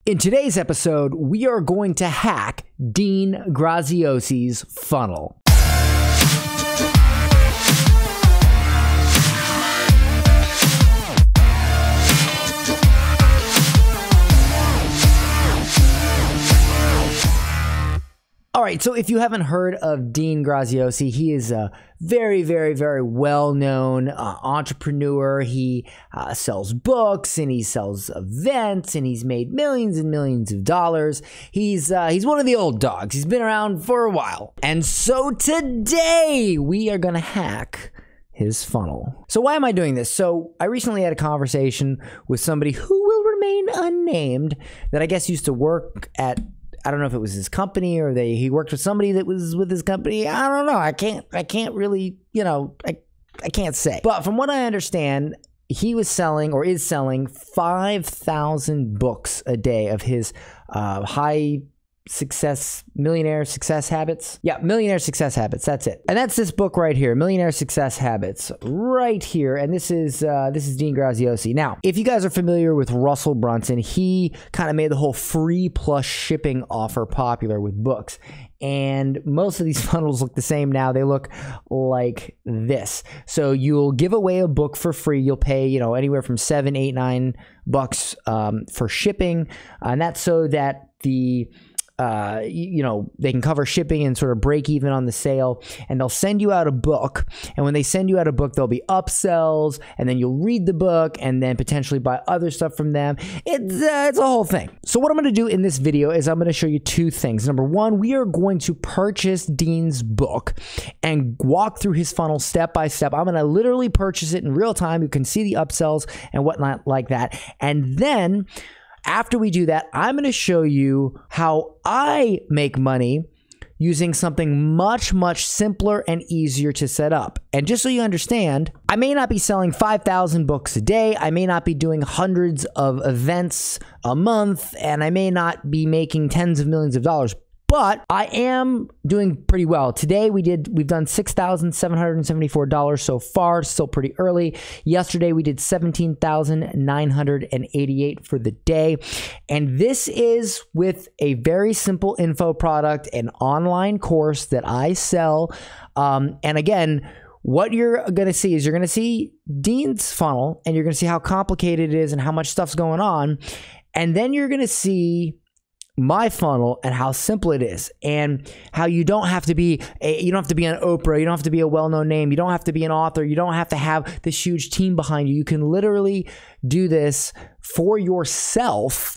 In today's episode, we are going to hack Dean Graziosi's funnel. All right, so if you haven't heard of Dean Graziosi, he is a very, very, very well-known entrepreneur. He sells books and he sells events and he's made millions and millions of dollars. He's one of the old dogs. He's been around for a while. And so today we are going to hack his funnel. So why am I doing this? So I recently had a conversation with somebody who will remain unnamed that I guess used to work at, I don't know if it was his company or he worked with somebody that was with his company. I don't know. I can't really, I can't say. But from what I understand, he was selling or is selling 5,000 books a day of his millionaire success habits. Yeah, millionaire success habits. That's it. And that's this book right here, Millionaire Success Habits, right here. And this is Dean Graziosi. Now, if you guys are familiar with Russell Brunson, he kind of made the whole free plus shipping offer popular with books. And most of these funnels look the same now. They look like this. So you'll give away a book for free. You'll pay, anywhere from $7, $8, $9 for shipping. And that's so that they can cover shipping and sort of break even on the sale, and they'll send you out a book. And when they send you out a book, there'll be upsells, and then you'll read the book and then potentially buy other stuff from them. It's a whole thing. So what I'm going to do in this video is I'm going to show you two things. Number one, we are going to purchase Dean's book and walk through his funnel step by step. I'm going to literally purchase it in real time. You can see the upsells and whatnot like that. And then after we do that, I'm going to show you how I make money using something much, much simpler and easier to set up. And just so you understand, I may not be selling 5,000 books a day. I may not be doing hundreds of events a month, and I may not be making tens of millions of dollars. But I am doing pretty well. Today we've done $6,774 so far, still pretty early. Yesterday we did $17,988 for the day. And this is with a very simple info product, an online course that I sell. And again, what you're going to see is you're going to see Dean's funnel, and you're going to see how complicated it is and how much stuff's going on. And then you're going to see my funnel and how simple it is, and how you don't have to be on Oprah, you don't have to be a well-known name, you don't have to be an author, you don't have to have this huge team behind you. You can literally do this for yourself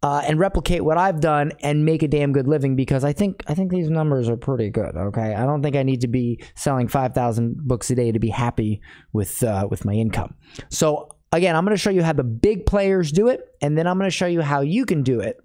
and replicate what I've done and make a damn good living, because I think these numbers are pretty good. Okay, I don't think I need to be selling 5,000 books a day to be happy with my income. So again, I'm going to show you how the big players do it, and then I'm going to show you how you can do it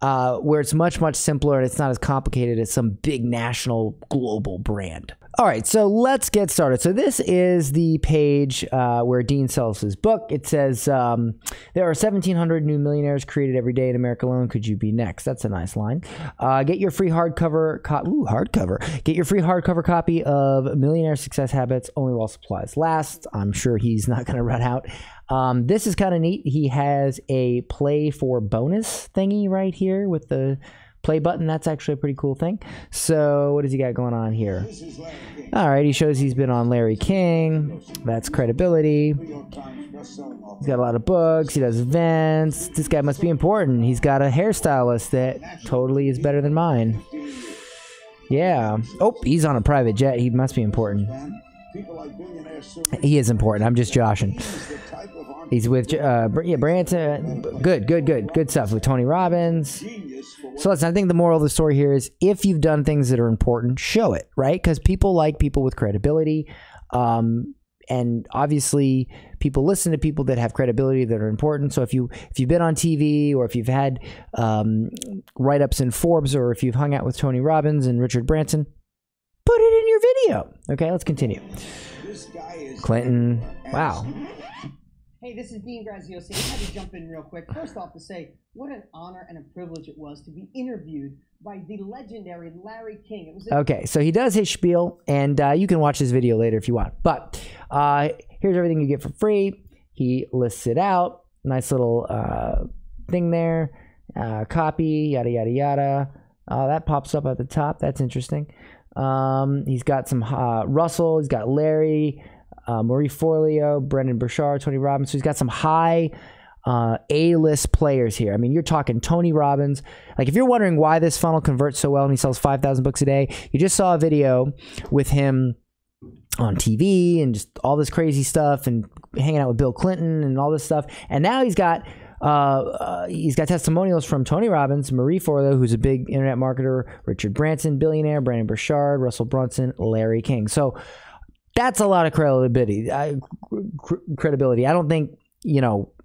where it's much, much simpler and it's not as complicated as some big national global brand. All right, so let's get started. So this is the page where Dean sells his book. It says, there are 1,700 new millionaires created every day in America alone. Could you be next? That's a nice line. Get your free hardcover Get your free hardcover copy of Millionaire Success Habits only while supplies last. I'm sure he's not going to run out. This is kind of neat. He has a play for bonus thingy right here with the play button. That's actually a pretty cool thing. So what does he got going on here? All right, he shows he's been on Larry King. That's credibility. He's got a lot of books. He does events. This guy must be important. He's got a hairstylist that totally is better than mine. Yeah. Oh, he's on a private jet. He must be important. He is important. I'm just joshing. He's with Branson. Good stuff with Tony Robbins. So listen, I think the moral of the story here is, if you've done things that are important, show it, right? Because people like people with credibility. And obviously people listen to people that have credibility, that are important. So if you've been on TV, or if you've had write-ups in Forbes, or if you've hung out with Tony Robbins and Richard Branson, put it in your video. Okay, let's continue. Clinton. Wow. Hey, this is Dean Graziosi. I had to jump in real quick. First off, to say what an honor and a privilege it was to be interviewed by the legendary Larry King. Okay, so he does his spiel, and you can watch this video later if you want. But here's everything you get for free. He lists it out. Nice little thing there. copy, yada, yada, yada. That pops up at the top. That's interesting. He's got some Russell. He's got Larry, Marie Forleo, Brendan Burchard, Tony Robbins. So he's got some high A-list players here. I mean, you're talking Tony Robbins. Like, if you're wondering why this funnel converts so well and he sells 5,000 books a day, you just saw a video with him on TV and just all this crazy stuff and hanging out with Bill Clinton and all this stuff. And now he's got testimonials from Tony Robbins, Marie Forleo, who's a big internet marketer, Richard Branson, billionaire, Brandon Burchard, Russell Brunson, Larry King. So that's a lot of credibility. I don't think,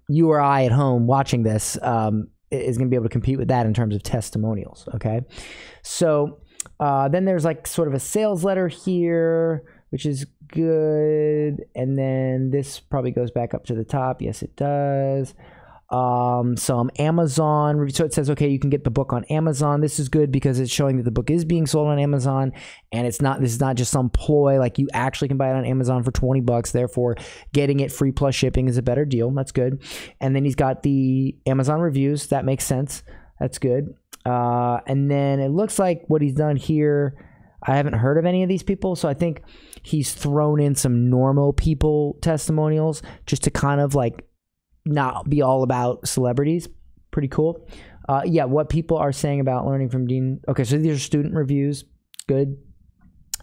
you or I at home watching this is going to be able to compete with that in terms of testimonials. Okay. So then there's like sort of a sales letter here, which is good. And then this probably goes back up to the top. Yes, it does. Some Amazon. So it says, okay, you can get the book on Amazon. This is good because it's showing that the book is being sold on Amazon, and this is not just some ploy. Like, you actually can buy it on Amazon for 20 bucks. Therefore, getting it free plus shipping is a better deal. That's good. And then he's got the Amazon reviews. That makes sense. That's good. And then it looks like what he's done here, I haven't heard of any of these people, so I think he's thrown in some normal people testimonials just to kind of like not be all about celebrities. Pretty cool. Yeah, what people are saying about learning from Dean. Okay, so these are student reviews. Good.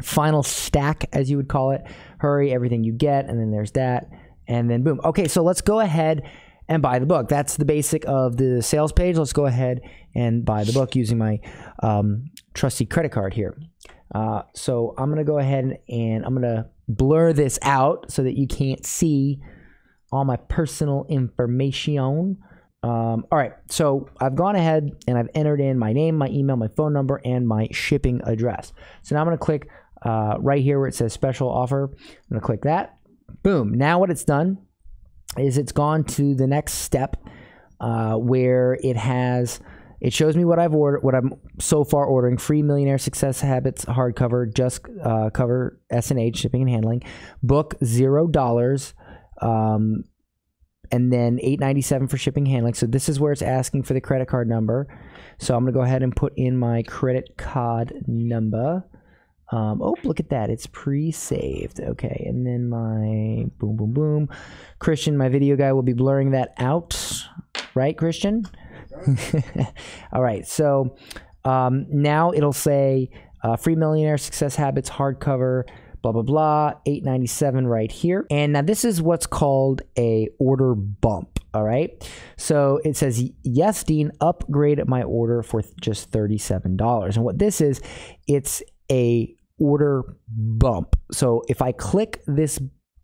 Final stack, as you would call it. Hurry, everything you get, and then there's that, and then boom. Okay, so let's go ahead and buy the book. That's the basic of the sales page. Let's go ahead and buy the book using my trusty credit card here. So I'm going to go ahead and I'm going to blur this out so that you can't see all my personal information. All right, so I've gone ahead and I've entered in my name, my email, my phone number, and my shipping address. So now I'm going to click right here where it says special offer. I'm going to click that. Boom. Now what it's done is it's gone to the next step where it shows me what I've ordered, what I'm so far ordering: free Millionaire Success Habits hardcover, just cover S&H, shipping and handling, book $0. And then $8.97 for shipping and handling. So this is where it's asking for the credit card number. So I'm going to go ahead and put in my credit card number. Oh, look at that. It's pre-saved. Okay. And then my boom, boom, boom. Christian, my video guy, will be blurring that out. Right, Christian? All right. So now it'll say free Millionaire Success Habits hardcover, blah, blah, blah, $8.97 right here. And now this is what's called a order bump, all right? So it says, yes, Dean, upgrade my order for just $37. And what this is, it's a order bump. So if I click this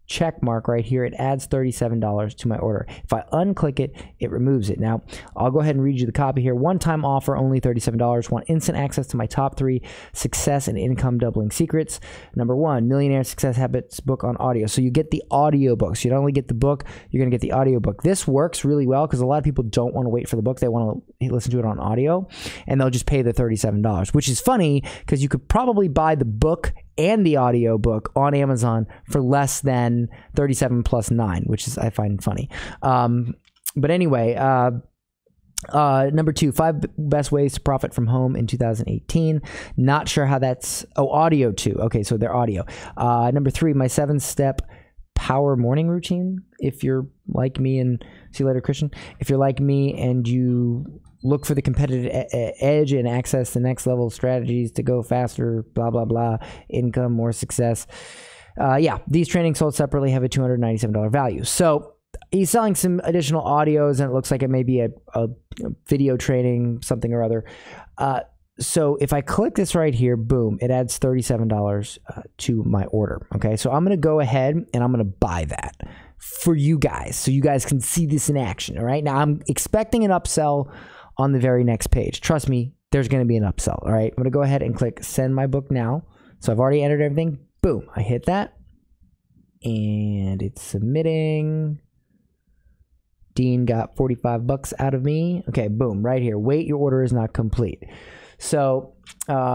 check mark right here, it adds $37 to my order. If I unclick it, it removes it. Now, I'll go ahead and read you the copy here. One-time offer, only $37. Want instant access to my top 3 success and income doubling secrets. Number 1, Millionaire Success Habits book on audio. So you get the audio book. So you not only get the book, you're going to get the audio book. This works really well because a lot of people don't want to wait for the book. They want to listen to it on audio, and they'll just pay the $37, which is funny because you could probably buy the book and the audio book on Amazon for less than $37 plus $9, which is, I find funny. But anyway, number 2, 5 best ways to profit from home in 2018. Not sure how that's, audio too. Okay, so they're audio. Number 3, my 7-step power morning routine. If you're like me, and see you later, Christian. If you're like me and you look for the competitive edge and access the next level strategies to go faster, blah, blah, blah, income, more success. Yeah, these trainings sold separately have a $297 value. So he's selling some additional audios, and it looks like it may be a video training, something or other. So if I click this right here, boom, it adds $37 to my order. Okay, so I'm going to go ahead and I'm going to buy that for you guys so you guys can see this in action. All right, now I'm expecting an upsell on the very next page. Trust me, there's going to be an upsell. All right, I'm going to go ahead and click send my book now. So I've already entered everything. Boom, I hit that and it's submitting. Dean got 45 bucks out of me. Okay, boom, right here. Wait, your order is not complete. So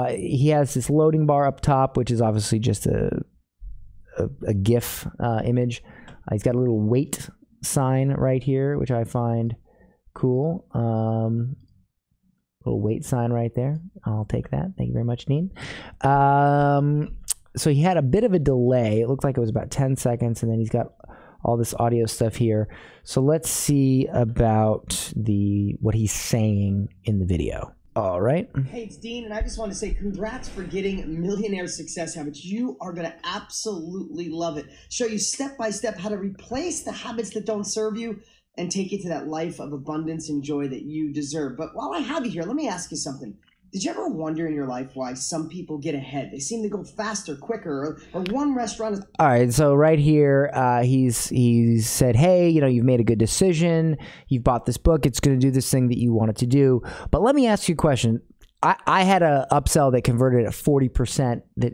he has this loading bar up top, which is obviously just a GIF image. He's got a little wait sign right here, which I find cool. Little wait sign right there. I'll take that. Thank you very much, Dean. So he had a bit of a delay. It looked like it was about 10 seconds, and then he's got all this audio stuff here. So let's see about what he's saying in the video. All right. Hey, it's Dean, and I just want to say congrats for getting Millionaire Success Habits. You are going to absolutely love it. Show you step by step how to replace the habits that don't serve you and take you to that life of abundance and joy that you deserve. But while I have you here, let me ask you something. Did you ever wonder in your life why some people get ahead? They seem to go faster, quicker, or one restaurant is... All right, so right here, he's said, hey, you've made a good decision. You've bought this book. It's going to do this thing that you want it to do. But let me ask you a question. I had a upsell that converted at 40% that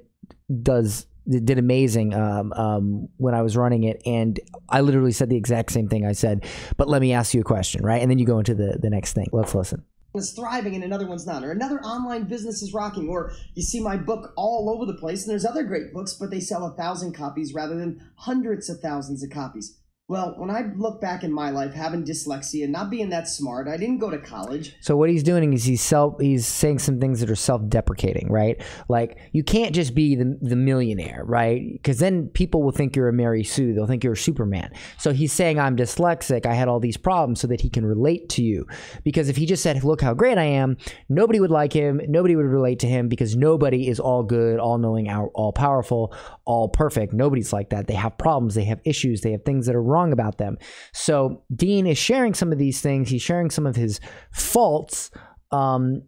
did amazing when I was running it, and I literally said the exact same thing I said. But let me ask you a question, right? And then you go into the next thing. Let's listen. Is thriving and another one's not, or another online business is rocking, or you see my book all over the place, and there's other great books, but they sell 1,000 copies rather than hundreds of thousands of copies. Well, when I look back in my life, having dyslexia, not being that smart, I didn't go to college. So what he's doing is he's saying some things that are self-deprecating, right? Like, you can't just be the millionaire, right? Because then people will think you're a Mary Sue. They'll think you're a Superman. So he's saying, I'm dyslexic. I had all these problems, so that he can relate to you. Because if he just said, look how great I am, nobody would like him. Nobody would relate to him, because nobody is all good, all knowing, all powerful, all perfect. Nobody's like that. They have problems. They have issues. They have things that are wrong about them. So Dean is sharing some of these things. He's sharing some of his faults,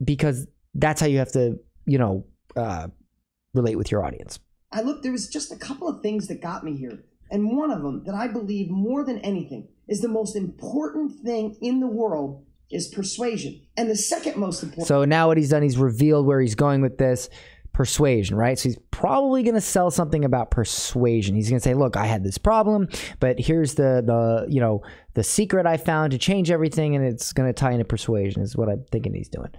because that's how you have to, relate with your audience. There was just a couple of things that got me here. And one of them that I believe more than anything is the most important thing in the world is persuasion. And the second most important. So now what he's done, he's revealed where he's going with this. Persuasion, right? So he's probably going to sell something about persuasion. He's going to say, look, I had this problem, but here's the secret I found to change everything, and it's going to tie into persuasion, is what I'm thinking he's doing.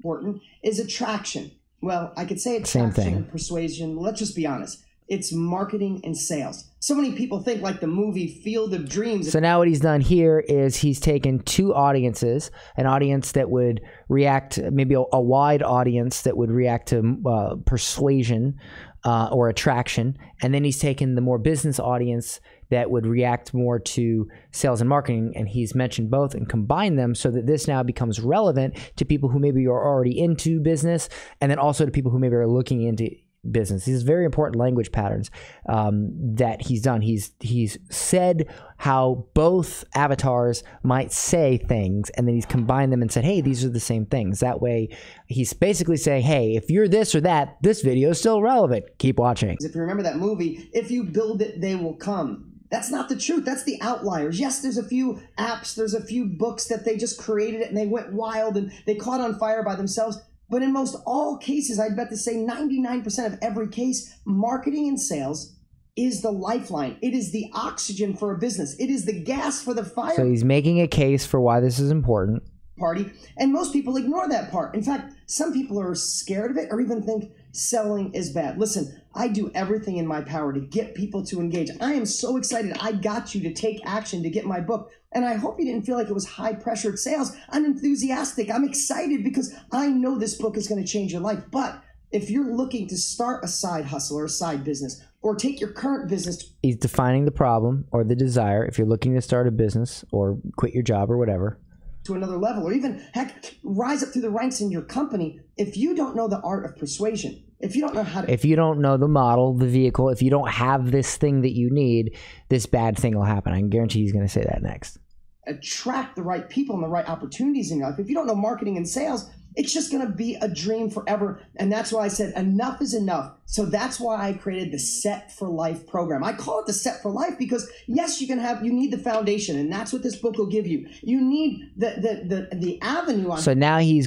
Important is attraction. Well, I could say attraction Same thing. And persuasion. Let's just be honest. It's marketing and sales. So many people think like the movie Field of Dreams. So now what he's done here is he's taken two audiences, an audience that would react, maybe a wide audience that would react to persuasion or attraction, and then he's taken the more business audience that would react more to sales and marketing, and he's mentioned both and combined them so that this now becomes relevant to people who maybe are already into business, and then also to people who maybe are looking into business. These very important language patterns that he's done. He's said how both avatars might say things, and then he's combined them and said, hey, these are the same things. That way, he's basically saying, hey, if you're this or that, this video is still relevant. Keep watching. If you remember that movie, if you build it, they will come. That's not the truth. That's the outliers. Yes, there's a few apps, there's a few books that they just created it and they went wild and they caught on fire by themselves. But in most all cases, I'd bet to say 99% of every case, marketing and sales is the lifeline. It is the oxygen for a business. It is the gas for the fire. So he's making a case for why this is important. Party. And most people ignore that part. In fact, some people are scared of it or even think selling is bad. Listen, I do everything in my power to get people to engage. I am so excited. I got you to take action to get my book. And I hope you didn't feel like it was high-pressured sales. I'm enthusiastic. I'm excited because I know this book is going to change your life. But if you're looking to start a side hustle or a side business or take your current business. He's defining the problem or the desire. If you're looking to start a business or quit your job or whatever, to another level, or even, heck, rise up through the ranks in your company, if you don't know the art of persuasion, if you don't know how to... If you don't know the model, the vehicle, if you don't have this thing that you need, this bad thing will happen. I can guarantee he's going to say that next. Attract the right people and the right opportunities in your life. If you don't know marketing and sales, it's just going to be a dream forever. And that's why I said enough is enough. So that's why I created the Set for Life program. I call it the Set for Life because yes, you need the foundation, and that's what this book will give you. You need the avenue on. So now he's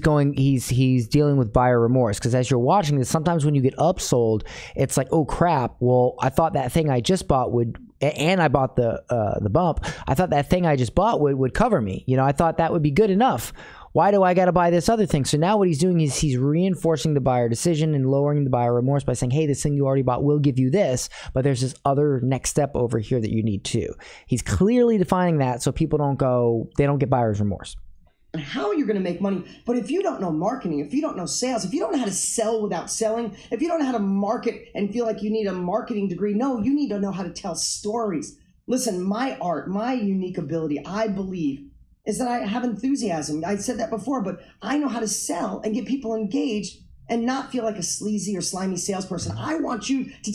dealing with buyer remorse, because as you're watching this, sometimes when you get upsold, it's like, oh crap, well, I thought that thing I just bought would, and I bought the bump, I thought that thing I just bought would cover me. I thought that would be good enough. Why do I got to buy this other thing? So now what he's doing is he's reinforcing the buyer decision and lowering the buyer remorse by saying, hey, this thing you already bought will give you this, but there's this other next step over here that you need too. He's clearly defining that so people don't get buyer's remorse. and how you're going to make money. But if you don't know marketing, if you don't know sales, if you don't know how to sell without selling, if you don't know how to market and feel like you need a marketing degree, no, you need to know how to tell stories. Listen, my art, my unique ability, I believe, is that I have enthusiasm. I said that before, but I know how to sell and get people engaged and not feel like a sleazy or slimy salesperson. I want you to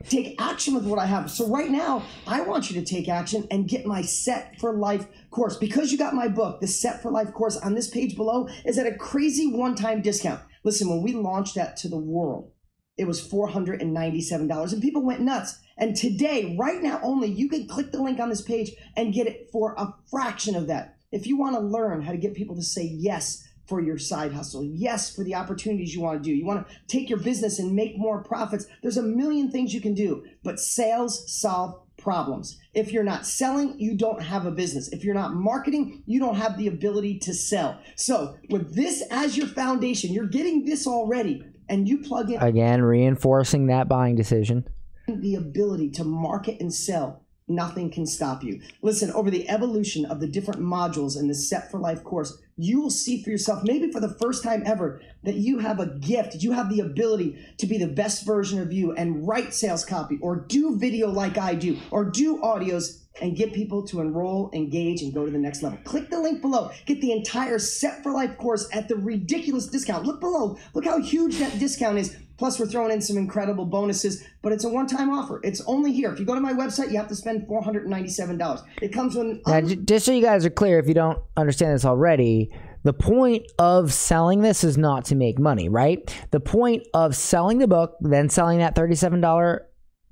take action with what I have. So right now, I want you to take action and get my Set for Life course. Because you got my book, the Set for Life course on this page below is at a crazy one-time discount. Listen, when we launched that to the world, it was $497 and people went nuts. And today, right now only, you can click the link on this page and get it for a fraction of that. If you want to learn how to get people to say yes for your side hustle, yes for the opportunities you want to do, you want to take your business and make more profits, there's a million things you can do, but sales solve problems. If you're not selling, you don't have a business. If you're not marketing, you don't have the ability to sell. So with this as your foundation, you're getting this already, and you plug in, again, reinforcing that buying decision, the ability to market and sell. Nothing can stop you. Listen, over the evolution of the different modules in the Set for Life course, you will see for yourself, maybe for the first time ever, that you have a gift. You have the ability to be the best version of you and write sales copy or do video like I do or do audios and get people to enroll, engage, and go to the next level. Click the link below. Get the entire Set for Life course at the ridiculous discount. Look below. Look how huge that discount is. Plus, we're throwing in some incredible bonuses, but it's a one-time offer. It's only here. If you go to my website, you have to spend $497. It comes with... Now, just so you guys are clear, if you don't understand this already, the point of selling this is not to make money, right? The point of selling the book, then selling that $37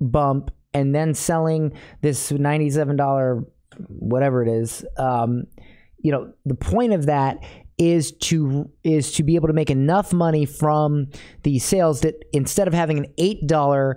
bump, and then selling this $97 whatever it is, you know, the point of that is to be able to make enough money from these sales that instead of having an $8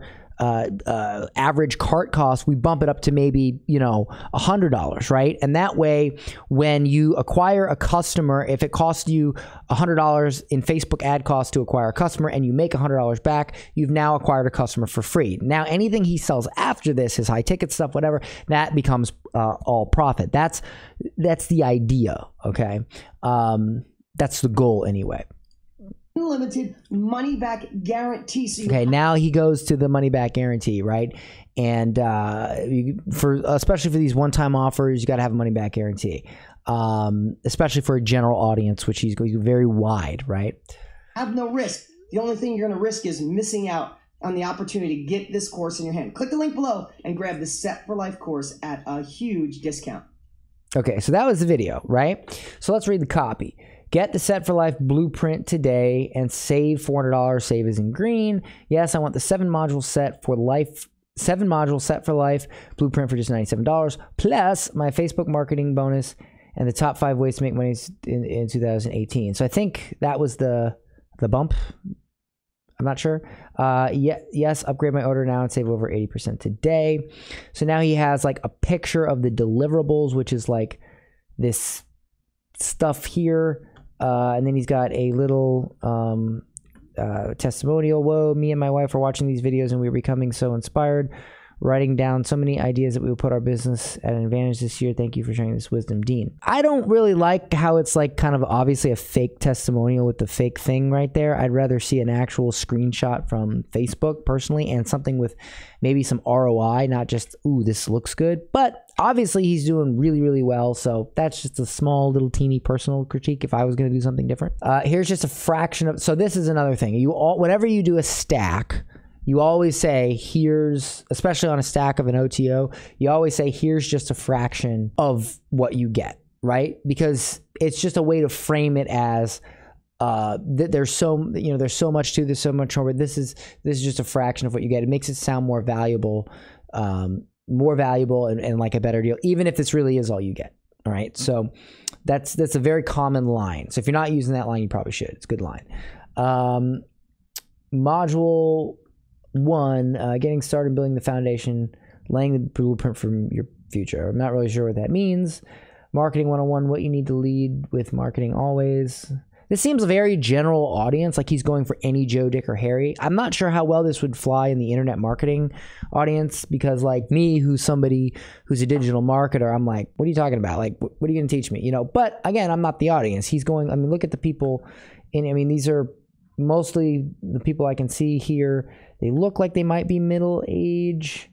average cart cost, we bump it up to maybe, you know, $100, right? And that way, when you acquire a customer, if it costs you $100 in Facebook ad cost to acquire a customer and you make $100 back, you've now acquired a customer for free. Now, anything he sells after this, his high ticket stuff, whatever, that becomes all profit. That's the idea, okay? That's the goal anyway. Unlimited money back guarantee. So okay, now he goes to the money back guarantee, right? And especially for these one-time offers, you got to have a money back guarantee, especially for a general audience, which he's going very wide, right? Have no risk. The only thing you're going to risk is missing out on the opportunity to get this course in your hand. Click the link below and grab the Set for Life course at a huge discount. Okay, so that was the video, right? So let's read the copy. Get the Set for Life blueprint today and save $400. Save is in green. Yes, I want the 7-module set for life. 7-module set for life blueprint for just $97. Plus my Facebook marketing bonus and the top 5 ways to make money in 2018. So I think that was the bump. I'm not sure. Yes, upgrade my order now and save over 80% today. So now he has like a picture of the deliverables, which is like this stuff here. And then he's got a little testimonial. Whoa, me and my wife are watching these videos and we're becoming so inspired, writing down so many ideas that we will put our business at an advantage this year. Thank you for sharing this wisdom, Dean. I don't really like how it's like kind of obviously a fake testimonial with the fake thing right there. I'd rather see an actual screenshot from Facebook personally and something with maybe some ROI, not just, ooh, this looks good. But obviously he's doing really, really well. So that's just a small little teeny personal critique if I was going to do something different. Here's just a fraction of, so this is another thing. Whenever you do a stack, you always say, here's, especially on a stack of an OTO, you always say, here's just a fraction of what you get, right? Because it's just a way to frame it as there's so much to this, so much more, but this is just a fraction of what you get. It makes it sound more valuable and like a better deal, even if this really is all you get. All right. So that's a very common line. So if you're not using that line, you probably should. It's a good line. Module 1, getting started building the foundation, laying the blueprint for your future. I'm not really sure what that means. Marketing 101, what you need to lead with marketing always. This seems a very general audience, like he's going for any Joe, Dick, or Harry. I'm not sure how well this would fly in the internet marketing audience, because like me, who's somebody who's a digital marketer, I'm like, what are you talking about? Like, what are you going to teach me? You know, but again, I'm not the audience. He's going, I mean, look at the people. And I mean, these are mostly the people I can see here. They look like they might be middle age.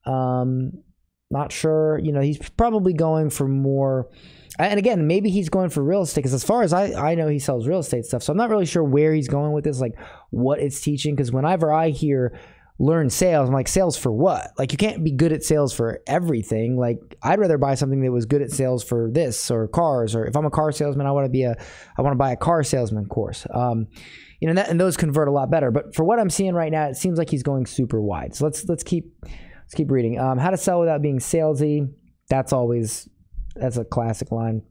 Not sure. You know, he's probably going for more. And again, maybe he's going for real estate, because as far as I know, he sells real estate stuff. So I'm not really sure where he's going with this, like what it's teaching. Because whenever I hear learn sales, I'm like, sales for what? Like, you can't be good at sales for everything. Like, I'd rather buy something that was good at sales for this, or cars, or if I'm a car salesman, I want to buy a car salesman course. You know, and those convert a lot better. But for what I'm seeing right now, it seems like he's going super wide. So let's keep reading. How to sell without being salesy. That's a classic line.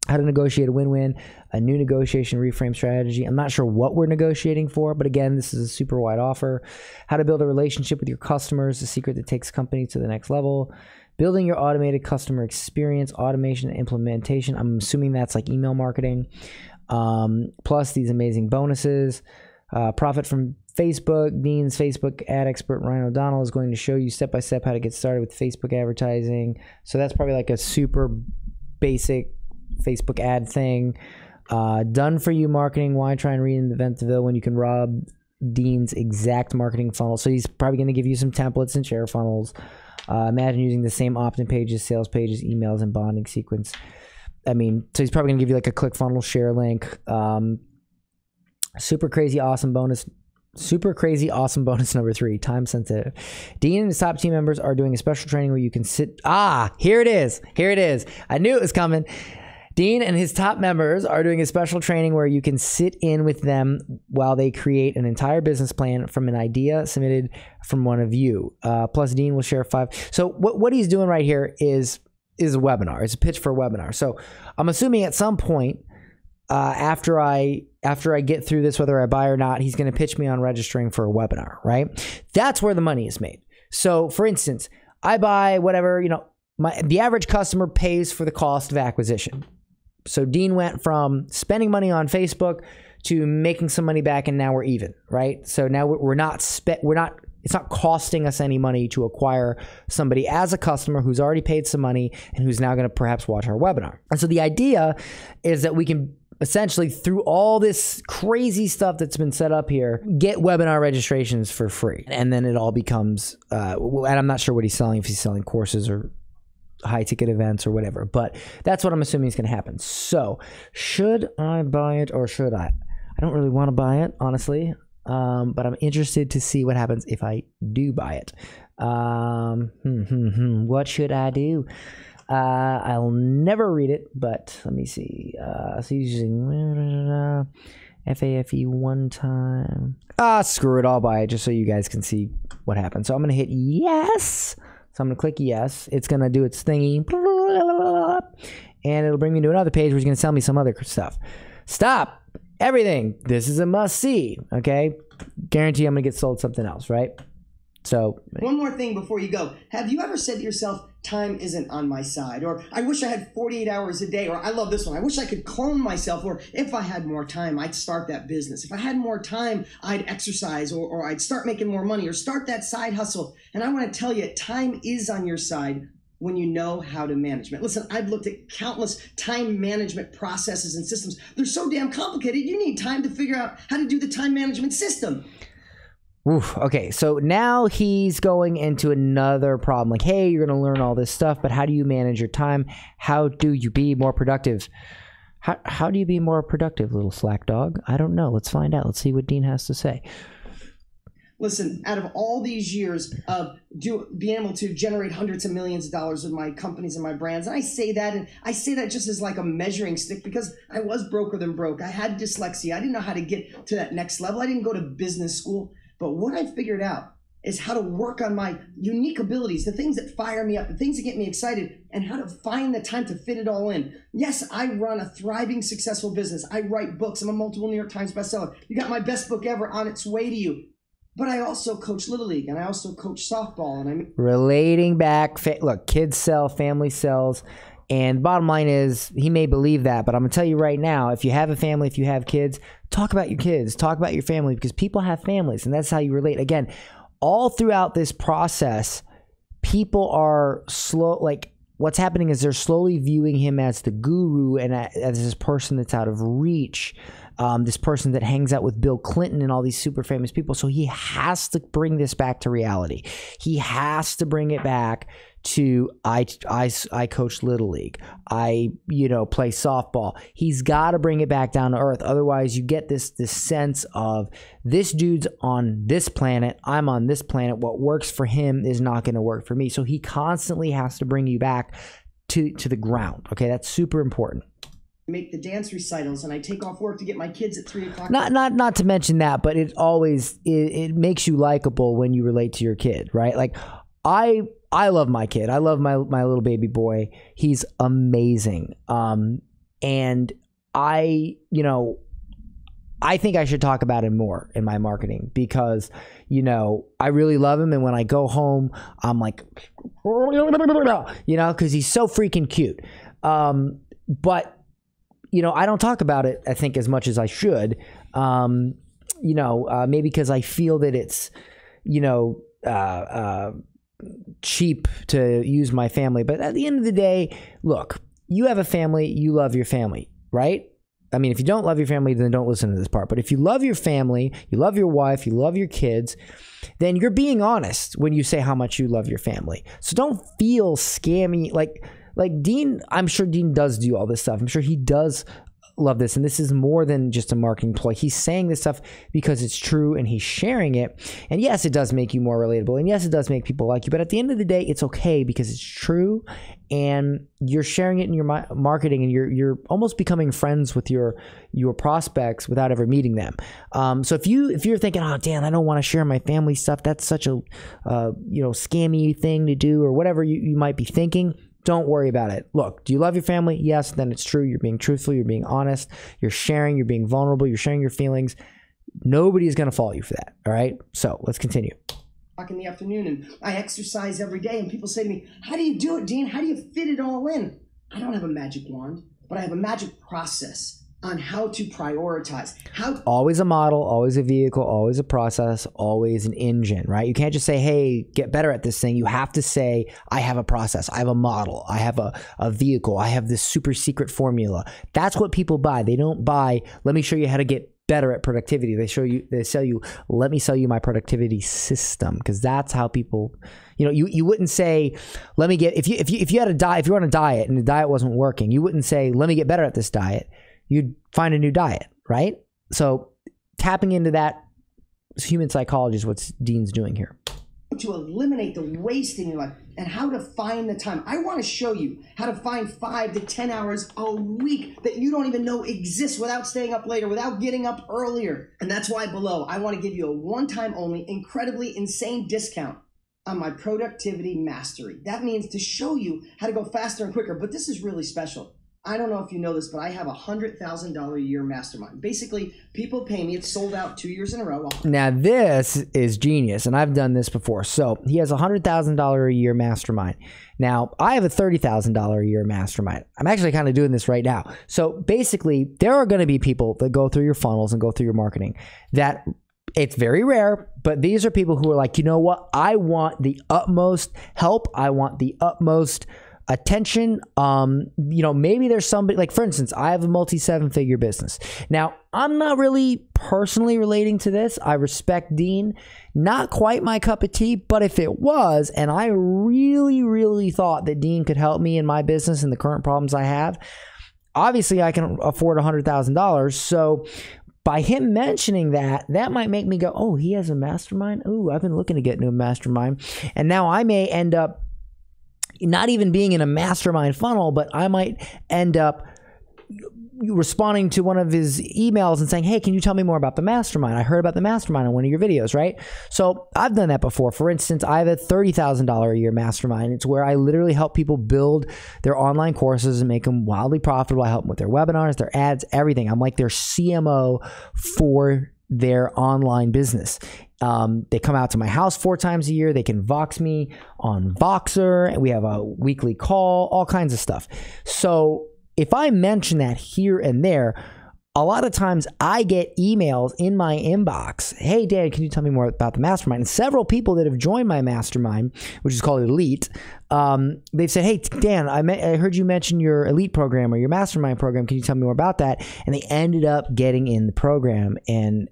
How to negotiate a win-win, a new negotiation reframe strategy. I'm not sure what we're negotiating for, but again, this is a super wide offer. How to build a relationship with your customers, the secret that takes companies to the next level. Building your automated customer experience, automation and implementation. I'm assuming that's like email marketing. Plus these amazing bonuses. Profit from Facebook. Dean's Facebook ad expert Ryan O'Donnell is going to show you step-by-step how to get started with Facebook advertising. So that's probably like a super basic Facebook ad thing. Done for you marketing. Why try and reinvent the wheel when you can rob Dean's exact marketing funnel? So he's probably going to give you some templates and share funnels. Imagine using the same opt-in pages, sales pages, emails, and bonding sequence. I mean, so he's probably going to give you like a ClickFunnels share link. Super crazy awesome bonus number 3, time sensitive. Dean and his top team members are doing a special training where you can sit. Here it is. I knew it was coming. Dean and his top members are doing a special training where you can sit in with them while they create an entire business plan from an idea submitted from one of you. Plus Dean will share 5. So what he's doing right here is a webinar. It's a pitch for a webinar. So I'm assuming at some point, after I get through this, whether I buy or not, he's going to pitch me on registering for a webinar, right? That's where the money is made. So for instance, I buy whatever, you know, the average customer pays for the cost of acquisition. So Dean went from spending money on Facebook to making some money back, and now we're even, right? So now it's not costing us any money to acquire somebody as a customer who's already paid some money and who's now going to perhaps watch our webinar. And so the idea is that we can essentially, through all this crazy stuff that's been set up here, get webinar registrations for free. And then it all becomes, and I'm not sure what he's selling, if he's selling courses or high ticket events or whatever, but that's what I'm assuming is going to happen. So should I buy it or should I? I don't really want to buy it, honestly. But I'm interested to see what happens if I do buy it. What should I do? I'll never read it, but let me see. So he's using FAFE one time. Screw it, I'll buy it just so you guys can see what happens. So I'm going to hit yes. So I'm going to click yes. It's going to do its thingy. And it'll bring me to another page where he's going to sell me some other stuff. Stop. Everything. This is a must-see, okay? Guarantee I'm going to get sold something else, right? So one more thing before you go. Have you ever said to yourself, time isn't on my side? Or I wish I had 48 hours a day. Or I love this one. I wish I could clone myself. Or if I had more time, I'd start that business. If I had more time, I'd exercise or I'd start making more money or start that side hustle. And I want to tell you, time is on your side when you know how to manage it. Listen, I've looked at countless time management processes and systems. They're so damn complicated. You need time to figure out how to do the time management system. Oof, okay, so now he's going into another problem. Like, hey, you're going to learn all this stuff, but how do you manage your time? How do you be more productive? How do you be more productive, little slack dog? I don't know. Let's find out. Let's see what Dean has to say. Listen, out of all these years of being able to generate hundreds of millions of dollars with my companies and my brands, and I say that just as like a measuring stick because I was broker than broke. I had dyslexia. I didn't know how to get to that next level. I didn't go to business school. But what I figured out is how to work on my unique abilities, the things that fire me up, the things that get me excited, and how to find the time to fit it all in. Yes, I run a thriving, successful business. I write books. I'm a multiple New York Times bestseller. You got my best book ever on its way to you. But I also coach Little League, and I also coach softball. And relating back, look, kids sell, family sells. And bottom line is, he may believe that, but I'm gonna tell you right now, if you have a family, if you have kids, talk about your kids, talk about your family, because people have families, and that's how you relate. Again, all throughout this process, people are slow, like, what's happening is they're slowly viewing him as the guru and as this person that's out of reach, this person that hangs out with Bill Clinton and all these super famous people. So he has to bring this back to reality. He has to bring it back to I coach Little League. I play softball. He's got to bring it back down to earth. Otherwise, you get this sense of this dude's on this planet. I'm on this planet. What works for him is not going to work for me. So he constantly has to bring you back to the ground. Okay, that's super important. Make the dance recitals, and I take off work to get my kids at 3 o'clock. Not to mention that, but it makes you likable when you relate to your kid, right? Like I love my kid. I love my little baby boy. He's amazing. And I think I should talk about him more in my marketing because, I really love him. And when I go home, I'm like, because he's so freaking cute. But, I don't talk about it, I think, as much as I should. Maybe because I feel that it's, cheap to use my family. But at the end of the day, look, you have a family, you love your family, right? I mean, if you don't love your family, then don't listen to this part. But if you love your family, you love your wife, you love your kids, then you're being honest when you say how much you love your family. So don't feel scammy. Like Dean, I'm sure Dean does do all this stuff. I'm sure he does love this, and this is more than just a marketing ploy. He's saying this stuff because it's true, and he's sharing it. And yes, it does make you more relatable, and yes, it does make people like you. But at the end of the day, it's okay because it's true, and you're sharing it in your marketing, and you're almost becoming friends with your prospects without ever meeting them. So if you're thinking, oh, Dan, I don't want to share my family stuff, that's such a scammy thing to do, or whatever you might be thinking. Don't worry about it. Look, do you love your family? Yes, then it's true. You're being truthful. You're being honest. You're sharing. You're being vulnerable. You're sharing your feelings. Nobody is going to fault you for that. All right? So let's continue. In the afternoon, and I exercise every day, and people say to me, how do you do it, Dean? How do you fit it all in? I don't have a magic wand, but I have a magic process on how to prioritize. Always a model, always a vehicle, always a process, always an engine, right? You can't just say, hey, get better at this thing. You have to say, I have a process, I have a model, I have a vehicle, I have this super secret formula. That's what people buy. They don't buy, let me show you how to get better at productivity. They sell you, let me sell you my productivity system, because that's how people, you wouldn't say, let me get, if you had a diet, if you're on a diet and the diet wasn't working, you wouldn't say, let me get better at this diet. You'd find a new diet, right? So tapping into that human psychology is what Dean's doing here. To eliminate the waste in your life and how to find the time. I want to show you how to find 5 to 10 hours a week that you don't even know exist without staying up later, without getting up earlier. And that's why below, I want to give you a one-time only, incredibly insane discount on my productivity mastery. That means to show you how to go faster and quicker. But this is really special. I don't know if you know this, but I have a $100,000 a year mastermind. Basically, people pay me. It's sold out 2 years in a row. Now, this is genius, and I've done this before. So he has a $100,000 a year mastermind. Now, I have a $30,000 a year mastermind. I'm actually kind of doing this right now. So basically, there are going to be people that go through your funnels and go through your marketing that it's very rare, but these are people who are like, you know what? I want the utmost help. I want the utmost attention. Maybe there's somebody, like, for instance, I have a multi-7-figure business. Now, I'm not really personally relating to this. I respect Dean. Not quite my cup of tea, but if it was, and I really, really thought that Dean could help me in my business and the current problems I have, obviously I can afford $100,000. So by him mentioning that might make me go, oh, he has a mastermind? Ooh, I've been looking to get into a mastermind. And now I may end up not even being in a mastermind funnel, but I might end up responding to one of his emails and saying, hey, can you tell me more about the mastermind? I heard about the mastermind on one of your videos, right? So I've done that before. For instance, I have a $30,000 a year mastermind. It's where I literally help people build their online courses and make them wildly profitable. I help them with their webinars, their ads, everything. I'm like their CMO for their online business. They come out to my house 4 times a year. They can Vox me on Voxer. And we have a weekly call, all kinds of stuff. So if I mention that here and there, a lot of times I get emails in my inbox. Hey, Dan, can you tell me more about the mastermind? And several people that have joined my mastermind, which is called Elite, they've said, hey, Dan, I heard you mention your Elite program or your mastermind program. Can you tell me more about that? And they ended up getting in the program and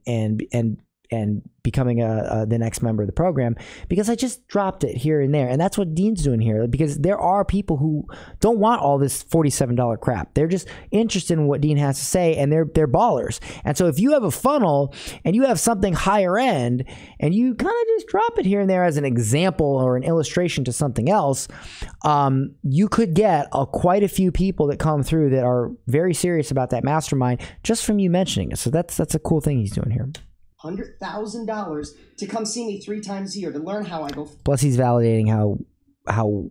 becoming the next member of the program because I just dropped it here and there. And that's what Dean's doing here, because there are people who don't want all this $47 crap. They're just interested in what Dean has to say, and they're ballers. And so if you have a funnel and you have something higher end and you kind of just drop it here and there as an example or an illustration to something else, you could get quite a few people that come through that are very serious about that mastermind just from you mentioning it. So that's a cool thing he's doing here. $100,000 to come see me 3 times a year to learn how I go. Plus, he's validating how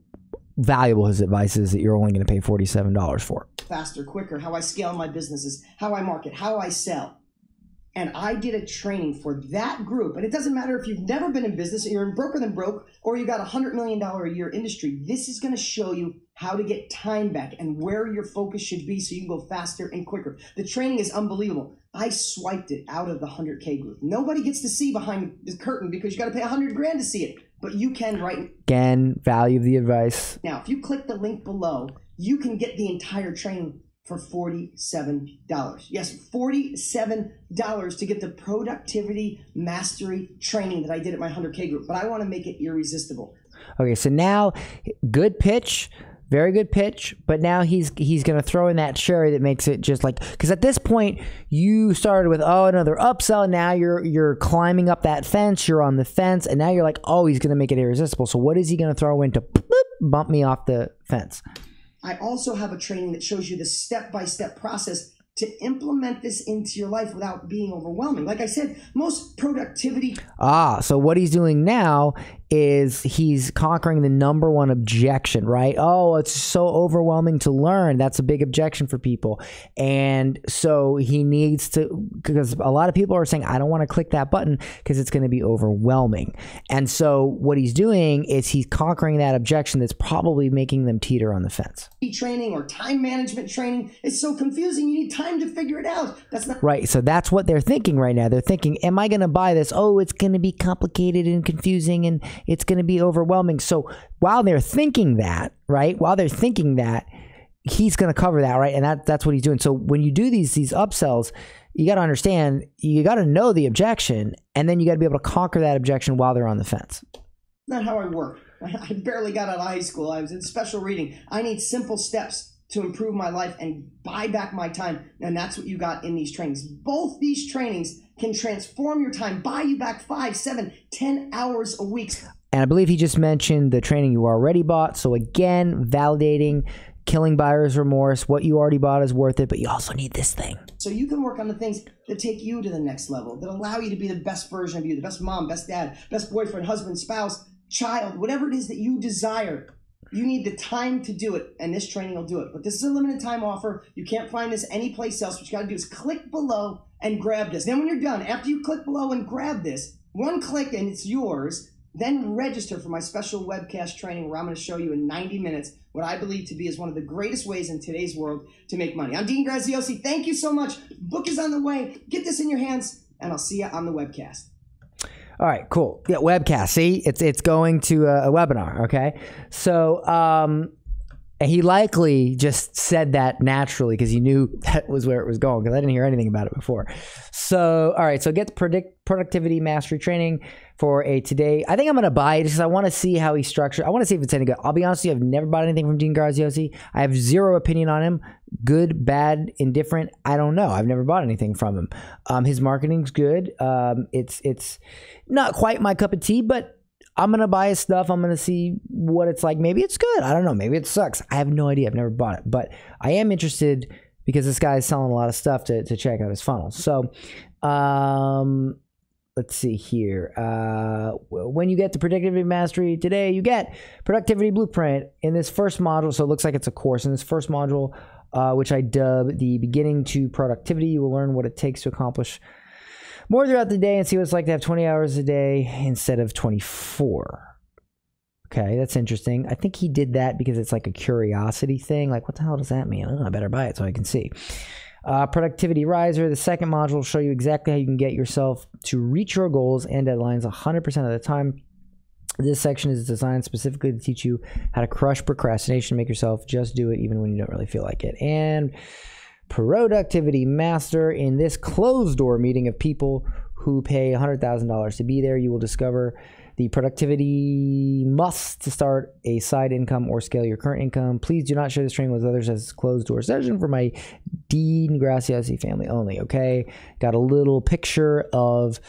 valuable his advice is that you're only going to pay $47 for. Faster, quicker, how I scale my businesses, how I market, how I sell. And I did a training for that group. And it doesn't matter if you've never been in business, you're in broker than broke, or you got a $100 million a year industry. This is going to show you how to get time back and where your focus should be so you can go faster and quicker. The training is unbelievable. I swiped it out of the 100K group. Nobody gets to see behind the curtain because you got to pay $100,000 to see it. But you can right again, value of the advice. Now, if you click the link below, you can get the entire training for $47. Yes, $47 to get the productivity mastery training that I did at my 100K group. But I want to make it irresistible. Okay, so now, good pitch. Very good pitch, but now he's going to throw in that cherry that makes it just like, because at this point you started with, oh, another upsell. Now you're climbing up that fence. You're on the fence, and now you're like, oh, he's going to make it irresistible. So what is he going to throw in to bump me off the fence? I also have a training that shows you the step-by-step process to implement this into your life without being overwhelming. Like I said, most productivity. So what he's doing now is he's conquering the #1 objection, right? Oh, it's so overwhelming to learn. That's a big objection for people. And so he needs to, because a lot of people are saying, I don't want to click that button because it's going to be overwhelming. And so what he's doing is he's conquering that objection that's probably making them teeter on the fence. Training or time management training is so confusing. You need time to figure it out. That's not right. So that's what they're thinking right now. They're thinking, am I going to buy this? Oh, it's going to be complicated and confusing and it's going to be overwhelming. So while they're thinking that, right, he's going to cover that, right? And that's what he's doing. So when you do these upsells, you got to understand, you got to know the objection, and then you got to be able to conquer that objection while they're on the fence. Not how I work. I barely got out of high school. I was in special reading. I need simple steps to improve my life and buy back my time. And that's what you got in these trainings. Both these trainings can transform your time, buy you back 5, 7, 10 hours a week. And I believe he just mentioned the training you already bought. So again, validating, killing buyer's remorse. What you already bought is worth it, but you also need this thing. So you can work on the things that take you to the next level, that allow you to be the best version of you, the best mom, best dad, best boyfriend, husband, spouse, child, whatever it is that you desire. You need the time to do it, and this training will do it. But this is a limited time offer. You can't find this anyplace else. What you got to do is click below and grab this. Then when you're done, after you click below and grab this, one click and it's yours, then register for my special webcast training where I'm going to show you in 90 minutes what I believe to be is one of the greatest ways in today's world to make money. I'm Dean Graziosi. Thank you so much. Book is on the way. Get this in your hands, and I'll see you on the webcast. All right, cool. Yeah, webcast. See, it's going to a webinar. Okay, so and he likely just said that naturally because he knew that was where it was going, because I didn't hear anything about it before. So, all right, so get the productivity mastery training for a today. I think I'm going to buy it because I want to see how he's structured. I want to see if it's any good. I'll be honest with you, I've never bought anything from Dean Graziosi. I have zero opinion on him. Good, bad, indifferent. I don't know. I've never bought anything from him. His marketing's good. It's not quite my cup of tea, but I'm going to buy his stuff. I'm going to see what it's like. Maybe it's good. I don't know. Maybe it sucks. I have no idea. I've never bought it. But I am interested because this guy is selling a lot of stuff to check out his funnel. So let's see here. When you get the Productivity Mastery today, you get Productivity Blueprint in this first module. So it looks like it's a course. In this first module, which I dub the Beginning to Productivity, you will learn what it takes to accomplish more throughout the day and see what it's like to have 20 hours a day instead of 24. Okay, that's interesting. I think he did that because it's like a curiosity thing. Like, what the hell does that mean? Oh, I better buy it so I can see. Productivity Riser, the second module will show you exactly how you can get yourself to reach your goals and deadlines 100% of the time. This section is designed specifically to teach you how to crush procrastination, make yourself just do it even when you don't really feel like it. And Productivity Master, in this closed door meeting of people who pay $100,000 to be there, you will discover the productivity must to start a side income or scale your current income. Please do not share this training with others as closed door session for my Dean Graziosi family only, okay? Got a little picture of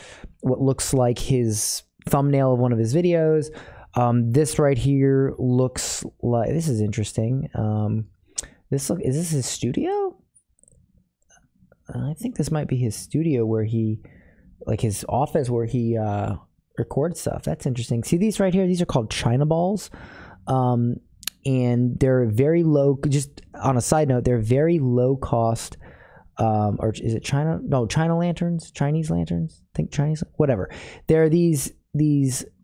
what looks like his thumbnail of one of his videos. This right here looks like, this is interesting. Is this his studio? I think this might be his studio where he, like his office where he record stuff. That's interesting. See these right here? These are called China balls. And they're very low, just on a side note, they're very low cost, or is it China? No, China lanterns, Chinese lanterns, I think Chinese, whatever. They're these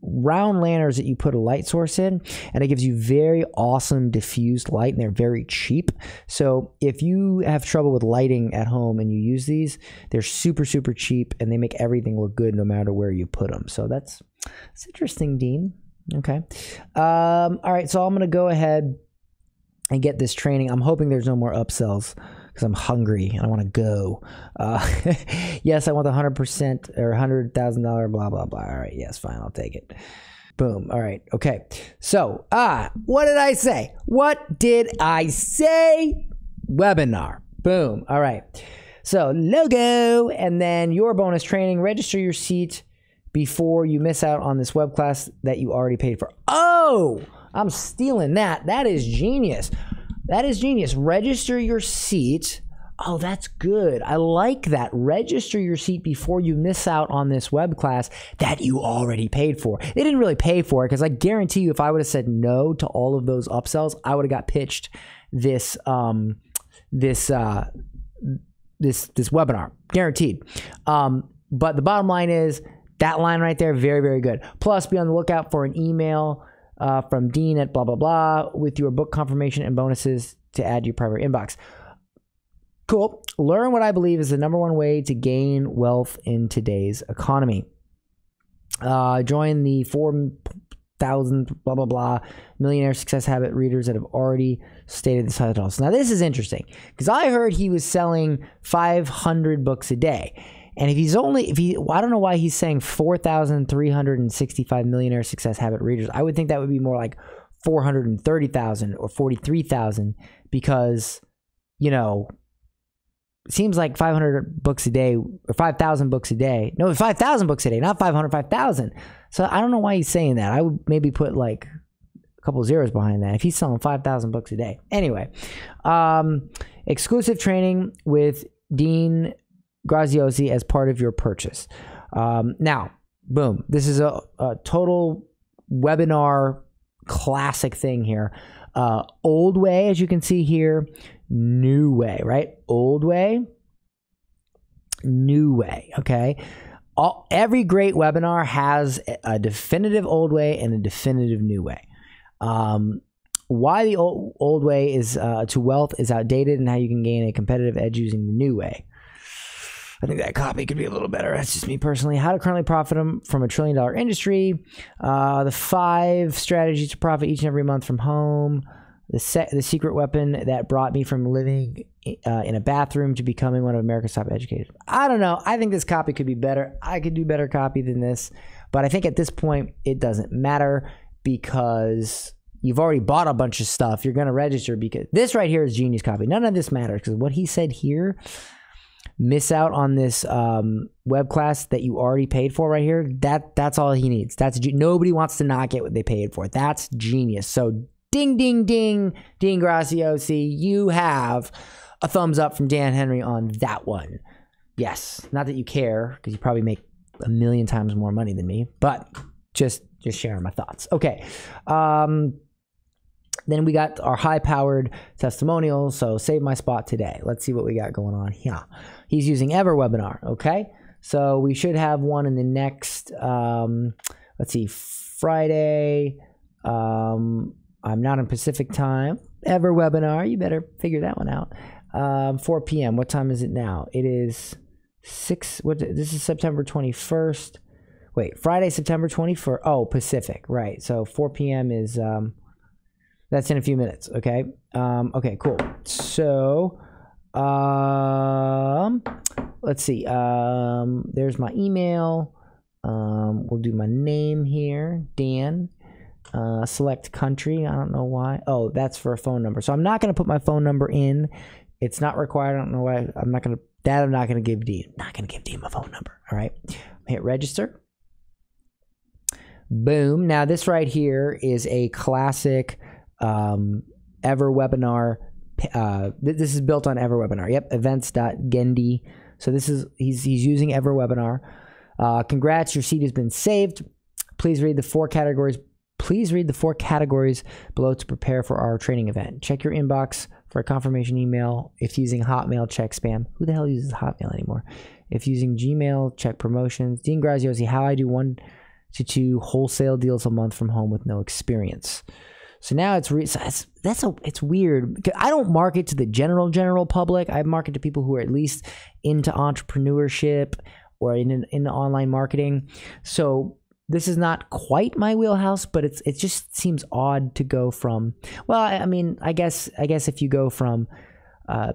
round lanterns that you put a light source in, and it gives you very awesome diffused light, and they're very cheap. So if you have trouble with lighting at home and you use these, they're super, super cheap, and they make everything look good no matter where you put them. So that's interesting, Dean. Okay. All right, so I'm going to go ahead and get this training. I'm hoping there's no more upsells because I'm hungry and I want to go. Yes, I want the 100% or $100,000, blah, blah, blah. All right, yes, fine, I'll take it. Boom. All right, okay. So, what did I say? What did I say? Webinar. Boom. All right. So, logo, and then your bonus training. Register your seat before you miss out on this web class that you already paid for. Oh, I'm stealing that. That is genius. That is genius. Register your seat. Oh, that's good. I like that. Register your seat before you miss out on this web class that you already paid for. They didn't really pay for it because I guarantee you if I would have said no to all of those upsells, I would have got pitched this webinar. Guaranteed. But the bottom line is that line right there, very, very good. Plus, be on the lookout for an email from Dean at blah, blah, blah with your book confirmation and bonuses to add to your private inbox. Cool. Learn what I believe is the #1 way to gain wealth in today's economy. Join the 4,000 blah, blah, blah millionaire success habit readers that have already stated this title. So now this is interesting because I heard he was selling 500 books a day. And I don't know why he's saying 4,365 millionaire success habit readers. I would think that would be more like 430,000 or 43,000 because, you know, it seems like 500 books a day or 5,000 books a day. No, 5,000 books a day, not 500, 5,000. So I don't know why he's saying that. I would maybe put like a couple zeros behind that if he's selling 5,000 books a day. Anyway, exclusive training with Dean Graziosi as part of your purchase. Now, boom, this is a total webinar classic thing here. Old way, as you can see here, new way, right? Old way, new way, okay? Every great webinar has a definitive old way and a definitive new way. Why the old way is to wealth is outdated and how you can gain a competitive edge using the new way. I think that copy could be a little better. That's just me personally. How to currently profit from a $1 trillion industry. The 5 strategies to profit each and every month from home. The secret weapon that brought me from living in a bathroom to becoming one of America's top educators. I don't know. I think this copy could be better. I could do better copy than this. But I think at this point, it doesn't matter because you've already bought a bunch of stuff. You're going to register because this right here is genius copy. None of this matters because what he said here, miss out on this web class that you already paid for right here. That's all he needs. Nobody wants to not get what they paid for. That's genius. So ding, ding, ding, Dean Graziosi, you have a thumbs up from Dan Henry on that one. Yes, not that you care because you probably make a million times more money than me, but just sharing my thoughts. Okay. Then we got our high-powered testimonials. So save my spot today. Let's see what we got going on here. He's using EverWebinar. Okay. So we should have one in the next, let's see, Friday. I'm not in Pacific time. Ever webinar, you better figure that one out. 4 p.m. What time is it now? It is 6. This is September 21st. Wait, Friday, September 21st. Oh, Pacific, right. So 4 p.m. is, that's in a few minutes, okay? Okay, cool. So, let's see. There's my email. We'll do my name here, Dan. Select country. I don't know why. Oh, that's for a phone number. So I'm not going to put my phone number in. It's not required. I don't know why. I'm not going to give Dean. Not going to give Dean my phone number. All right. Hit register. Boom. Now this right here is a classic Ever webinar. This is built on Ever webinar. Yep. Events.gendy. So this is he's using Ever webinar. Congrats, your seat has been saved. Please read the 4 categories. Please read the 4 categories below to prepare for our training event. Check your inbox for a confirmation email. If using Hotmail, check spam. Who the hell uses Hotmail anymore? If using Gmail, check promotions. Dean Graziosi, how I do 1 to 2 wholesale deals a month from home with no experience. So now it's weird because I don't market to the general public. I market to people who are at least into entrepreneurship or in online marketing. So this is not quite my wheelhouse, but it just seems odd to go from, well, I mean, I guess if you go from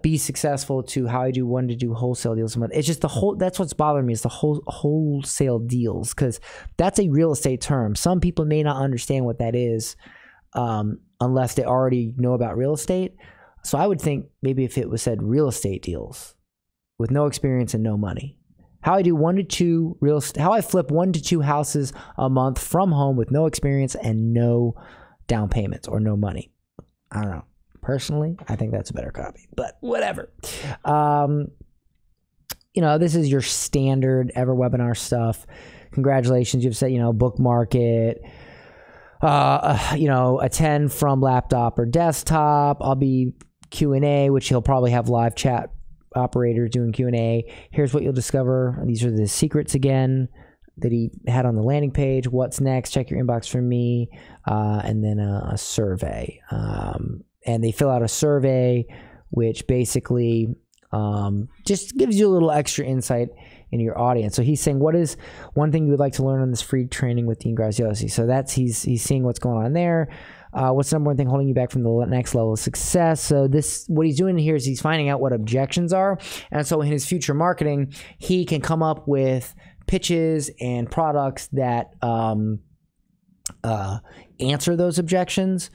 be successful to how I do 1 to 2 wholesale deals a month, it's just that's what's bothering me is the wholesale deals, because that's a real estate term. Some people may not understand what that is unless they already know about real estate. So I would think maybe if it was said real estate deals with no experience and no money. How I do 1 to 2 how I flip 1 to 2 houses a month from home with no experience and no down payments or no money. I don't know. Personally, I think that's a better copy, but whatever. This is your standard Ever webinar stuff. Congratulations, you've said, bookmark it. Attend from laptop or desktop. I'll be Q&A, which he'll probably have live chat operators doing Q&A. Here's what you'll discover. These are the secrets again that he had on the landing page. What's next? Check your inbox for me. And then a survey. And they fill out a survey, which basically just gives you a little extra insight in your audience. So he's saying, what is one thing you would like to learn on this free training with Dean Graziosi? So that's he's seeing what's going on there. What's the number 1 thing holding you back from the next level of success? So what he's doing here is he's finding out what objections are. And so in his future marketing, he can come up with pitches and products that answer those objections.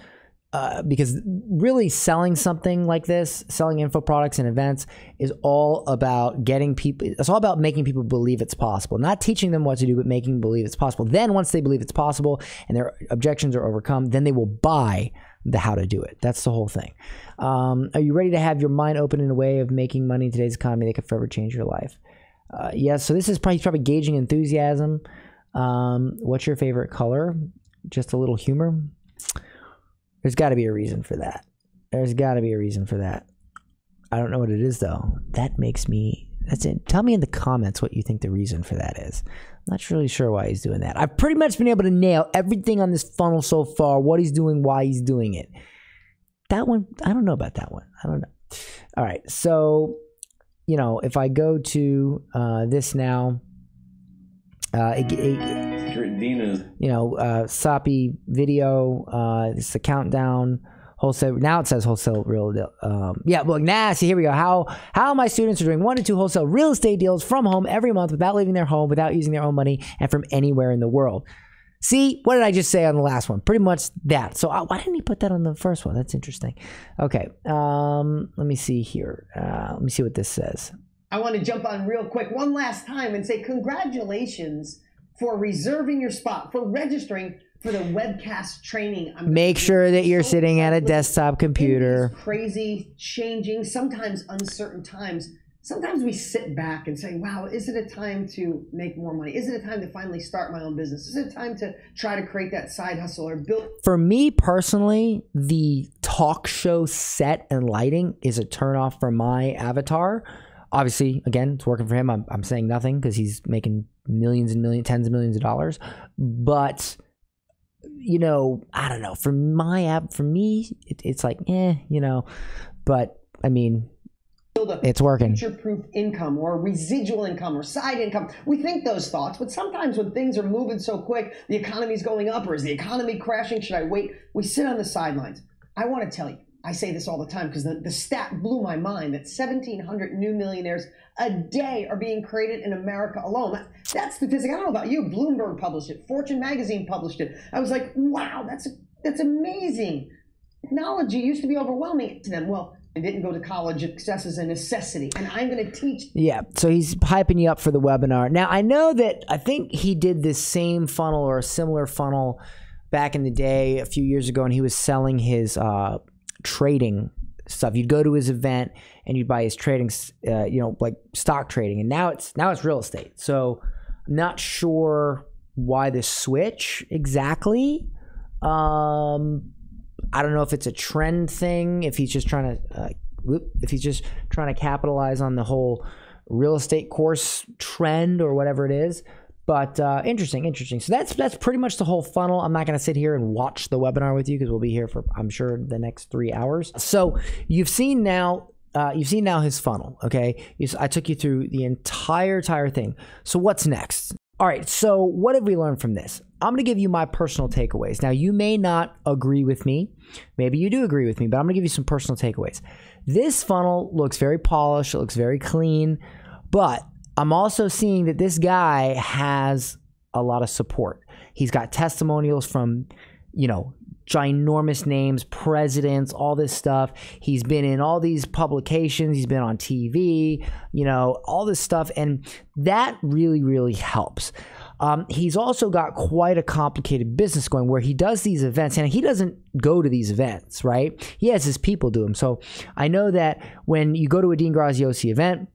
Because really selling something like this, selling info products and events is all about it's all about making people believe it's possible. Not teaching them what to do, but making them believe it's possible. Then once they believe it's possible and their objections are overcome, then they will buy the how to do it. That's the whole thing. Are you ready to have your mind open in a way of making money in today's economy that could forever change your life? Yes, so this is probably gauging enthusiasm. What's your favorite color? Just a little humor. There's got to be a reason for that. There's got to be a reason for that. I don't know what it is, though. That's it. Tell me in the comments what you think the reason for that is. I'm not really sure why he's doing that. I've pretty much been able to nail everything on this funnel so far, what he's doing, why he's doing it. That one, I don't know about that one. I don't know. All right. So, if I go to this now, Soppy video, it's the countdown wholesale. Now it says wholesale real deal. See, here we go. How my students are doing 1 to 2 wholesale real estate deals from home every month without leaving their home, without using their own money, and from anywhere in the world. See, what did I just say on the last one? Pretty much that. So why didn't he put that on the first one? That's interesting. Okay. Let me see here. Let me see what this says. I want to jump on real quick one last time and say congratulations for reserving your spot, for registering for the webcast training. Make sure that you're sitting at a desktop computer. In these crazy, changing, sometimes uncertain times, sometimes we sit back and say, wow, is it a time to make more money? Is it a time to finally start my own business? Is it a time to try to create that side hustle or build? For me personally, the talk show set and lighting is a turnoff for my avatar. Obviously, again, it's working for him. I'm saying nothing because he's making millions and millions, tens of millions of dollars. But, you know, I don't know. For my app, for me, it's like, you know. But, I mean, it's working. Future-proof income or residual income or side income. We think those thoughts, but sometimes when things are moving so quick, the economy's going up, or is the economy crashing? Should I wait? We sit on the sidelines. I want to tell you, I say this all the time because the stat blew my mind that 1,700 new millionaires a day are being created in America alone. That statistic, I don't know about you, Bloomberg published it, Fortune magazine published it. I was like, wow, that's amazing. Technology used to be overwhelming to them. Well, I didn't go to college. Success is a necessity, and I'm going to teach. Yeah, so he's hyping you up for the webinar. Now, I know that I think he did this same funnel or a similar funnel back in the day a few years ago, and he was selling his trading stuff. You'd go to his event and you'd buy his trading, you know, like stock trading, and now it's real estate. So I'm not sure why the switch exactly. I don't know if it's a trend thing, if he's just trying to capitalize on the whole real estate course trend or whatever it is. But interesting. So that's pretty much the whole funnel. I'm not going to sit here and watch the webinar with you because we'll be here for, I'm sure, the next 3 hours. So you've seen now his funnel. Okay, I took you through the entire thing. So what's next? All right, so what have we learned from this? I'm going to give you my personal takeaways. Now, you may not agree with me. Maybe you do agree with me, but I'm going to give you some personal takeaways. This funnel looks very polished. It looks very clean, but I'm also seeing that this guy has a lot of support. He's got testimonials from, you know, ginormous names, presidents, all this stuff. He's been in all these publications. He's been on TV, you know, all this stuff. And that really, really helps. He's also got quite a complicated business going where he does these events, and he doesn't go to these events, right? He has his people do them. So I know that when you go to a Dean Graziosi event,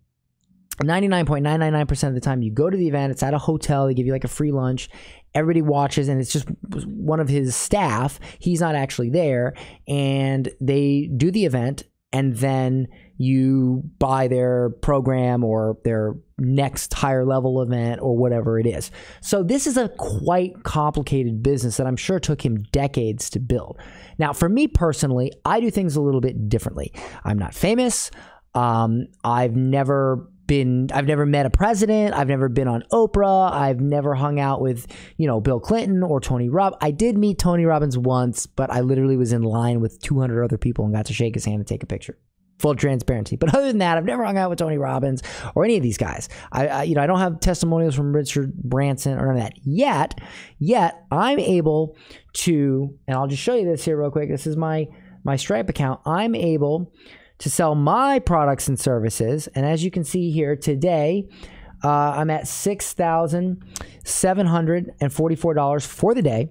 99.999% of the time you go to the event, it's at a hotel, they give you like a free lunch, everybody watches, and it's just one of his staff. He's not actually there, and they do the event, and then you buy their program or their next higher level event or whatever it is. So this is a quite complicated business that I'm sure took him decades to build. Now, for me personally, I do things a little bit differently. I'm not famous. I've never met a president. I've never been on Oprah. I've never hung out with, you know, Bill Clinton or Tony Robbins. I did meet Tony Robbins once, but I literally was in line with 200 other people and got to shake his hand and take a picture. Full transparency. But other than that, I've never hung out with Tony Robbins or any of these guys. I don't have testimonials from Richard Branson or none of that yet. I'm able to, and I'll just show you this here real quick. This is my Stripe account. I'm able to sell my products and services. And as you can see here today, I'm at $6,744 for the day.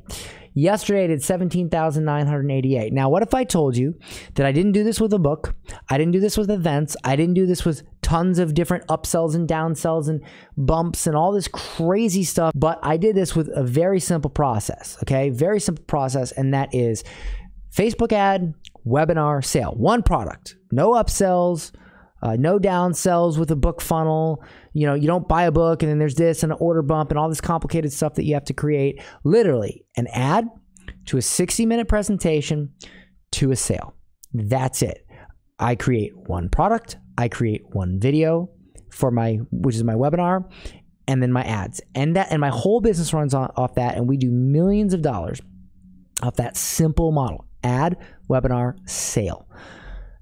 Yesterday, I did $17,988. Now, what if I told you that I didn't do this with a book? I didn't do this with events. I didn't do this with tons of different upsells and downsells and bumps and all this crazy stuff. But I did this with a very simple process, okay? Very simple process, and that is Facebook ad, webinar, sale. One product. No upsells, no downsells with a book funnel. You know, you don't buy a book and then there's this and an order bump and all this complicated stuff that you have to create. Literally an ad to a 60-minute presentation to a sale. That's it. I create one product. I create one video for which is my webinar, and then my ads. And my whole business runs off that, and we do millions of dollars off that simple model. Ad, webinar, sale.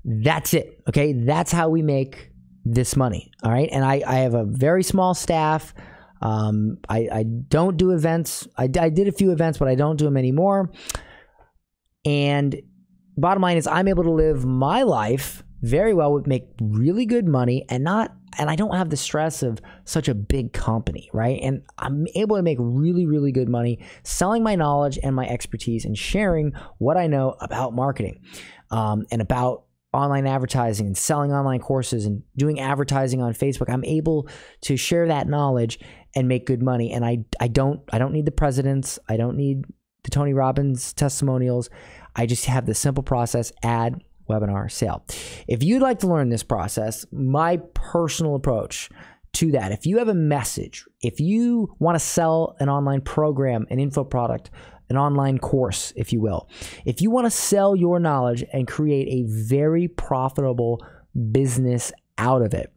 That's it. Okay. That's how we make this money. All right. And I have a very small staff. I don't do events. I did a few events, but I don't do them anymore. And bottom line is I'm able to live my life very well, make really good money, and I don't have the stress of such a big company, right? And I'm able to make really, really good money selling my knowledge and my expertise and sharing what I know about marketing and about online advertising and selling online courses and doing advertising on Facebook. I'm able to share that knowledge and make good money. And I don't need the presidents. I don't need the Tony Robbins testimonials. I just have the simple process: ad, webinar sale. If you'd like to learn this process, my personal approach to that, if you have a message, if you want to sell an online program, an info product, an online course, if you will, if you want to sell your knowledge and create a very profitable business out of it,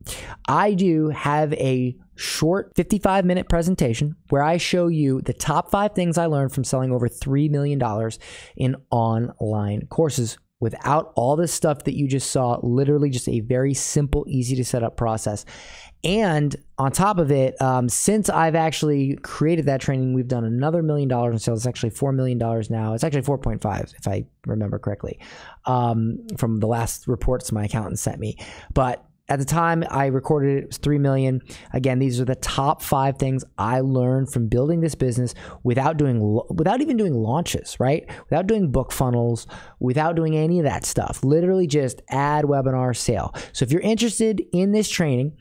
I do have a short 55-minute presentation where I show you the top 5 things I learned from selling over $3 million in online courses without all this stuff that you just saw, literally just a very simple, easy to set up process. And on top of it, since I've actually created that training, we've done another $1 million in sales. It's actually $4 million now. It's actually 4.5 if I remember correctly, from the last reports my accountant sent me. But at the time I recorded it was 3 million. Again, these are the top 5 things I learned from building this business without even doing launches, right? Without doing book funnels, without doing any of that stuff. Literally just ad, webinar, sale. So if you're interested in this training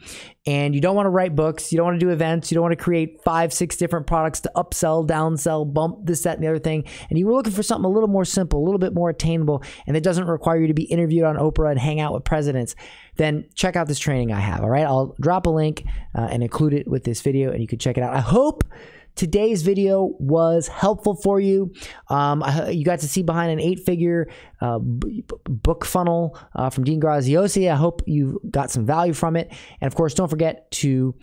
and you don't want to write books, you don't want to do events, you don't want to create 5, 6 different products to upsell, downsell, bump this, that, and the other thing, and you were looking for something a little more simple, a little bit more attainable, and it doesn't require you to be interviewed on Oprah and hang out with presidents, then check out this training I have, all right? I'll drop a link and include it with this video, and you can check it out. I hope today's video was helpful for you. You got to see behind an 8-figure book funnel from Dean Graziosi. I hope you got some value from it. And of course, don't forget to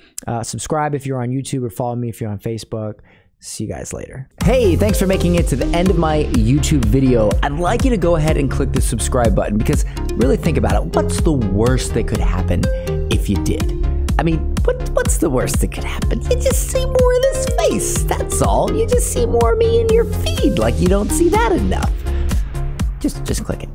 subscribe if you're on YouTube or follow me if you're on Facebook. See you guys later. Hey, thanks for making it to the end of my YouTube video. I'd like you to go ahead and click the subscribe button because really think about it. What's the worst that could happen if you did? I mean, what's the worst that could happen? You just see more of this face, that's all. You just see more of me in your feed, like you don't see that enough. Just click it.